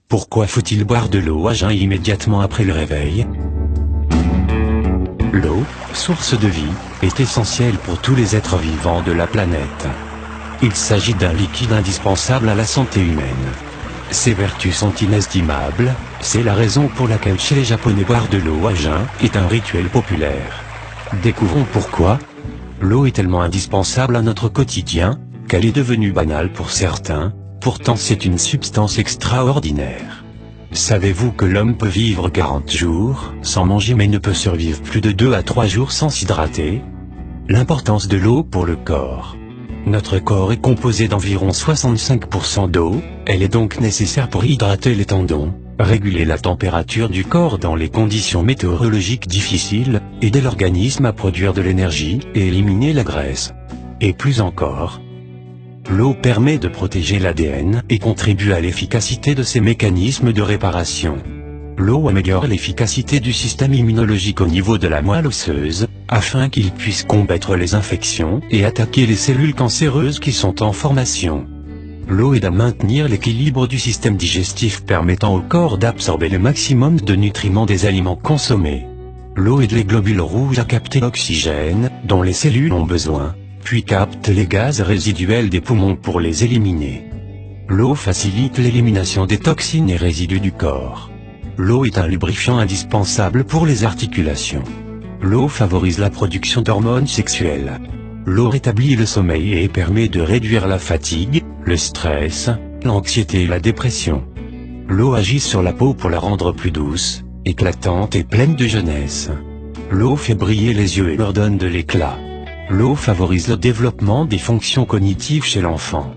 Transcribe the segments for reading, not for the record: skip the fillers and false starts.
Pourquoi faut-il boire de l'eau à jeun immédiatement après le réveil? L'eau, source de vie, est essentielle pour tous les êtres vivants de la planète. Il s'agit d'un liquide indispensable à la santé humaine. Ses vertus sont inestimables, c'est la raison pour laquelle chez les Japonais boire de l'eau à jeun est un rituel populaire. Découvrons pourquoi. L'eau est tellement indispensable à notre quotidien, qu'elle est devenue banale pour certains, pourtant c'est une substance extraordinaire. Savez-vous que l'homme peut vivre 40 jours sans manger mais ne peut survivre plus de 2 à 3 jours sans s'hydrater? L'importance de l'eau pour le corps. Notre corps est composé d'environ 65% d'eau, elle est donc nécessaire pour hydrater les tendons, réguler la température du corps dans les conditions météorologiques difficiles, aider l'organisme à produire de l'énergie et éliminer la graisse. Et plus encore, l'eau permet de protéger l'ADN et contribue à l'efficacité de ses mécanismes de réparation. L'eau améliore l'efficacité du système immunologique au niveau de la moelle osseuse, afin qu'il puisse combattre les infections et attaquer les cellules cancéreuses qui sont en formation. L'eau aide à maintenir l'équilibre du système digestif permettant au corps d'absorber le maximum de nutriments des aliments consommés. L'eau aide les globules rouges à capter l'oxygène, dont les cellules ont besoin, puis capte les gaz résiduels des poumons pour les éliminer. L'eau facilite l'élimination des toxines et résidus du corps. L'eau est un lubrifiant indispensable pour les articulations. L'eau favorise la production d'hormones sexuelles. L'eau rétablit le sommeil et permet de réduire la fatigue, le stress, l'anxiété et la dépression. L'eau agit sur la peau pour la rendre plus douce, éclatante et pleine de jeunesse. L'eau fait briller les yeux et leur donne de l'éclat. L'eau favorise le développement des fonctions cognitives chez l'enfant.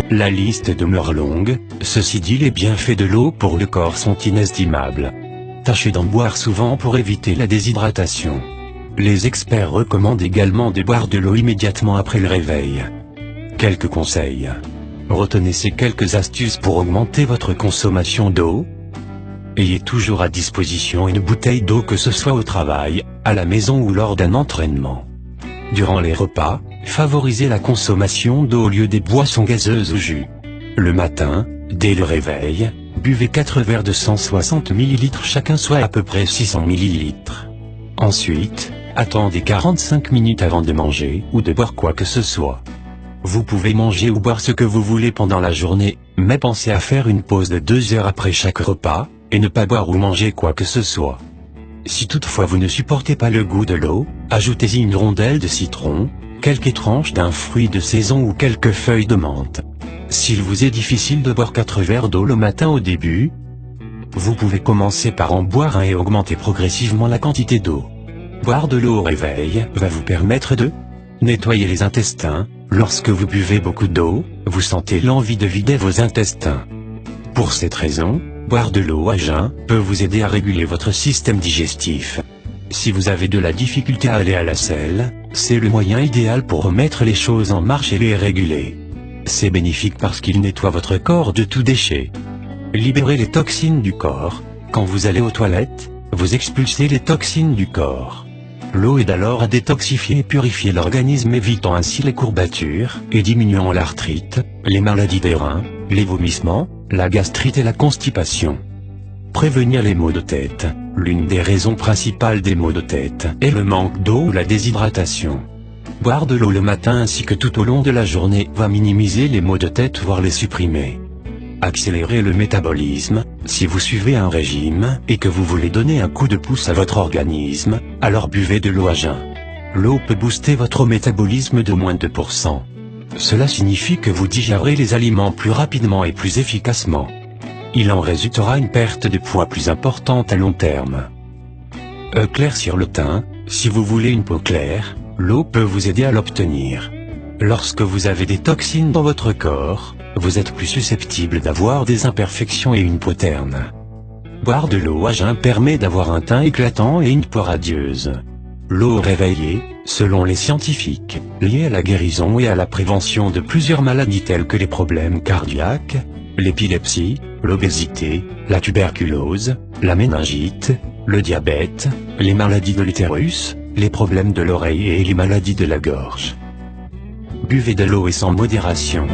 La liste demeure longue, ceci dit les bienfaits de l'eau pour le corps sont inestimables. Tâchez d'en boire souvent pour éviter la déshydratation. Les experts recommandent également de boire de l'eau immédiatement après le réveil. Quelques conseils. Retenez ces quelques astuces pour augmenter votre consommation d'eau. Ayez toujours à disposition une bouteille d'eau que ce soit au travail, à la maison ou lors d'un entraînement. Durant les repas, favorisez la consommation d'eau au lieu des boissons gazeuses ou jus. Le matin, dès le réveil, buvez 4 verres de 160 ml chacun, soit à peu près 600 ml. Ensuite, attendez 45 minutes avant de manger ou de boire quoi que ce soit. Vous pouvez manger ou boire ce que vous voulez pendant la journée, mais pensez à faire une pause de 2 heures après chaque repas, et ne pas boire ou manger quoi que ce soit. Si toutefois vous ne supportez pas le goût de l'eau, ajoutez-y une rondelle de citron, quelques tranches d'un fruit de saison ou quelques feuilles de menthe. S'il vous est difficile de boire 4 verres d'eau le matin au début, vous pouvez commencer par en boire un et augmenter progressivement la quantité d'eau. Boire de l'eau au réveil va vous permettre de nettoyer les intestins. Lorsque vous buvez beaucoup d'eau, vous sentez l'envie de vider vos intestins. Pour cette raison, boire de l'eau à jeun peut vous aider à réguler votre système digestif. Si vous avez de la difficulté à aller à la selle, c'est le moyen idéal pour remettre les choses en marche et les réguler. C'est bénéfique parce qu'il nettoie votre corps de tout déchet. Libérez les toxines du corps. Quand vous allez aux toilettes, vous expulsez les toxines du corps. L'eau aide alors à détoxifier et purifier l'organisme, évitant ainsi les courbatures et diminuant l'arthrite, les maladies des reins, les vomissements, la gastrite et la constipation. Prévenir les maux de tête. L'une des raisons principales des maux de tête est le manque d'eau ou la déshydratation. Boire de l'eau le matin ainsi que tout au long de la journée va minimiser les maux de tête, voire les supprimer. Accélérer le métabolisme. Si vous suivez un régime et que vous voulez donner un coup de pouce à votre organisme, alors buvez de l'eau à jeun. L'eau peut booster votre métabolisme d'au moins 2%. Cela signifie que vous digérez les aliments plus rapidement et plus efficacement. Il en résultera une perte de poids plus importante à long terme. Éclaircir le teint. Si vous voulez une peau claire, l'eau peut vous aider à l'obtenir. Lorsque vous avez des toxines dans votre corps, vous êtes plus susceptible d'avoir des imperfections et une peau terne. Boire de l'eau à jeun permet d'avoir un teint éclatant et une peau radieuse. L'eau réveillée, selon les scientifiques, liée à la guérison et à la prévention de plusieurs maladies telles que les problèmes cardiaques, l'épilepsie, l'obésité, la tuberculose, la méningite, le diabète, les maladies de l'utérus, les problèmes de l'oreille et les maladies de la gorge. Buvez de l'eau et sans modération.